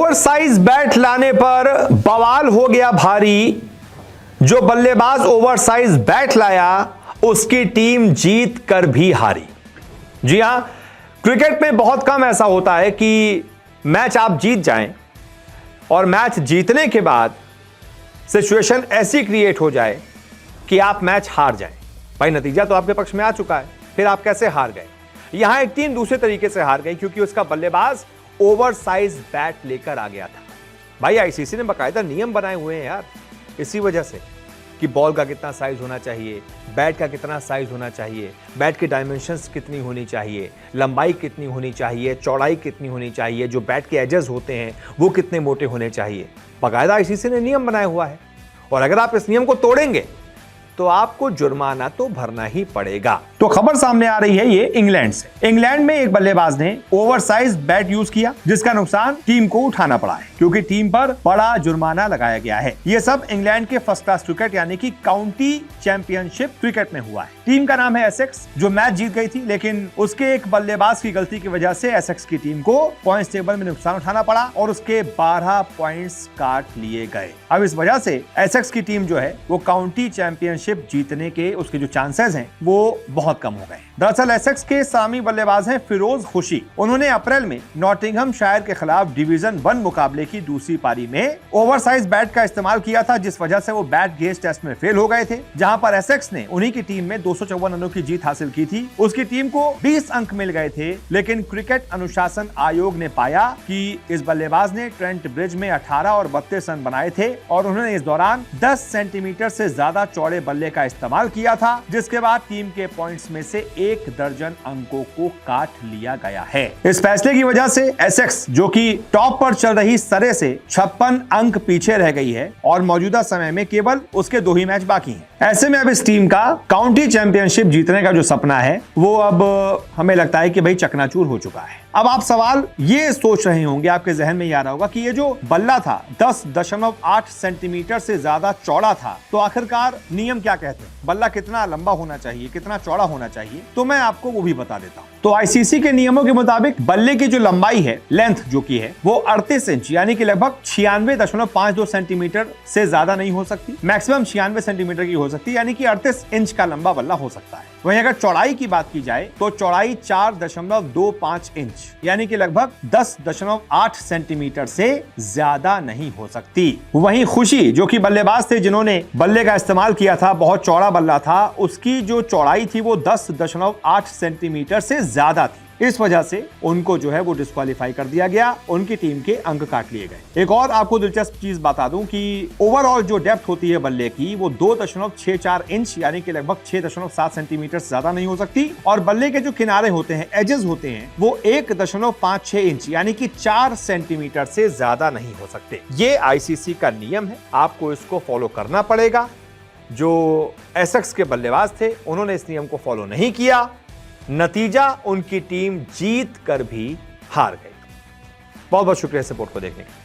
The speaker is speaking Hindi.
ओवरसाइज बैट लाने पर बवाल हो गया भारी। जो बल्लेबाज ओवरसाइज बैट लाया उसकी टीम जीत कर भी हारी। जी हां, क्रिकेट में बहुत कम ऐसा होता है कि मैच आप जीत जाएं और मैच जीतने के बाद सिचुएशन ऐसी क्रिएट हो जाए कि आप मैच हार जाएं। भाई नतीजा तो आपके पक्ष में आ चुका है, फिर आप कैसे हार गए? यहां एक टीम दूसरे तरीके से हार गई क्योंकि उसका बल्लेबाज ओवरसाइज बैट लेकर आ गया था। भाई आईसीसी ने बकायदा नियम बनाए हुए हैं यार, इसी वजह से कि बॉल का कितना साइज होना चाहिए, बैट का कितना साइज होना चाहिए, बैट की डायमेंशंस कितनी होनी चाहिए, लंबाई कितनी होनी चाहिए, चौड़ाई कितनी होनी चाहिए, जो बैट के एजेस होते हैं वो कितने मोटे होने चाहिए। बकायदा आईसीसी ने नियम बनाया हुआ है और अगर आप इस नियम को तोड़ेंगे तो आपको जुर्माना तो भरना ही पड़ेगा। तो खबर सामने आ रही है ये इंग्लैंड से। इंग्लैंड में एक बल्लेबाज ने ओवरसाइज बैट यूज किया जिसका नुकसान टीम को उठाना पड़ा है क्योंकि टीम पर बड़ा जुर्माना लगाया गया है। ये सब इंग्लैंड के फर्स्ट क्लास क्रिकेट यानी कि काउंटी चैंपियनशिप क्रिकेट में हुआ है। टीम का नाम है एसेक्स जो मैच जीत गई थी, लेकिन उसके एक बल्लेबाज की गलती की वजह से एसेक्स की टीम को पॉइंट्स टेबल में नुकसान उठाना पड़ा और उसके 12 पॉइंट्स काट लिए गए। अब इस वजह से एसेक्स की टीम जो है वो काउंटी चैंपियनशिप जीतने के उसके जो चांसेस हैं वो बहुत कम हो गए। दरअसल एसेक्स के सामी बल्लेबाज हैं फिरोज खुशी। उन्होंने अप्रैल में नॉटिंघमशायर के खिलाफ डिवीजन 1 मुकाबले की दूसरी पारी में ओवरसाइज बैट का इस्तेमाल किया था, जिस वजह से वो बैट गेज टेस्ट में फेल हो गए थे, जहां पर एसेक्स ने उन्हीं की टीम में 254 रनों की जीत हासिल की थी। उसकी टीम को 20 अंक मिल गए थे, लेकिन क्रिकेट अनुशासन आयोग ने पाया कि इस बल्लेबाज ने ट्रेंट ब्रिज में 18 और 32 रन बनाए थे और उन्होंने इस दौरान 10 सेंटीमीटर से ज्यादा चौड़े बल्ले का इस्तेमाल किया था, जिसके बाद टीम के पॉइंट्स में से 1 दर्जन अंकों को काट लिया गया है। इस फैसले की वजह से एसेक्स जो कि टॉप पर चल रही सरे से 56 अंक पीछे रह गई है और मौजूदा समय में केवल उसके 2 ही मैच बाकी हैं। ऐसे में अब इस टीम का काउंटी चैंपियनशिप जीतने का जो सपना है वो अब हमें लगता है कि भाई चकनाचूर हो चुका है। अब आप सवाल ये सोच रहे होंगे, आपके जहन में ये आ रहा होगा कि ये जो बल्ला था 10.8 सेंटीमीटर से ज्यादा चौड़ा था, तो आखिरकार नियम क्या कहते हैं, बल्ला कितना लंबा होना चाहिए, कितना चौड़ा होना चाहिए? तो मैं आपको वो भी बता देता हूँ। तो आईसीसी के नियमों के मुताबिक बल्ले की जो लंबाई है, लेंथ जो की है, वो 38 इंच यानी कि लगभग 96.52 सेंटीमीटर से ज्यादा नहीं हो सकती। मैक्सिमम 96 सेंटीमीटर की हो सकती है, यानी कि 38 इंच का लंबा बल्ला हो सकता है। वहीं अगर चौड़ाई की बात की जाए तो चौड़ाई 4.25 इंच यानी कि लगभग 10.8 सेंटीमीटर से ज्यादा नहीं हो सकती। वहीं खुशी जो कि बल्लेबाज थे जिन्होंने बल्ले का इस्तेमाल किया था, बहुत चौड़ा बल्ला था, उसकी जो चौड़ाई थी वो 10.8 सेंटीमीटर से ज्यादा थी। इस वजह से उनको जो है वो डिस्क्वालीफाई कर दिया गया, उनकी टीम के अंक काट लिए गए। एक और आपको दिलचस्प चीज बता दूं कि ओवरऑल जो डेप्थ होती है बल्ले की वो 2.64 इंच यानी कि लगभग 6.7 सेंटीमीटर से ज्यादा नहीं हो सकती और बल्ले के जो किनारे होते हैं, एजेस होते हैं, वो 1.56 इंच यानी कि 4 सेंटीमीटर से ज्यादा नहीं हो सकते। ये आईसीसी का नियम है, आपको इसको फॉलो करना पड़ेगा। जो एसेक्स के बल्लेबाज थे उन्होंने इस नियम को फॉलो नहीं किया, नतीजा उनकी टीम जीत कर भी हार गई। बहुत बहुत शुक्रिया सपोर्ट को देखने के लिए।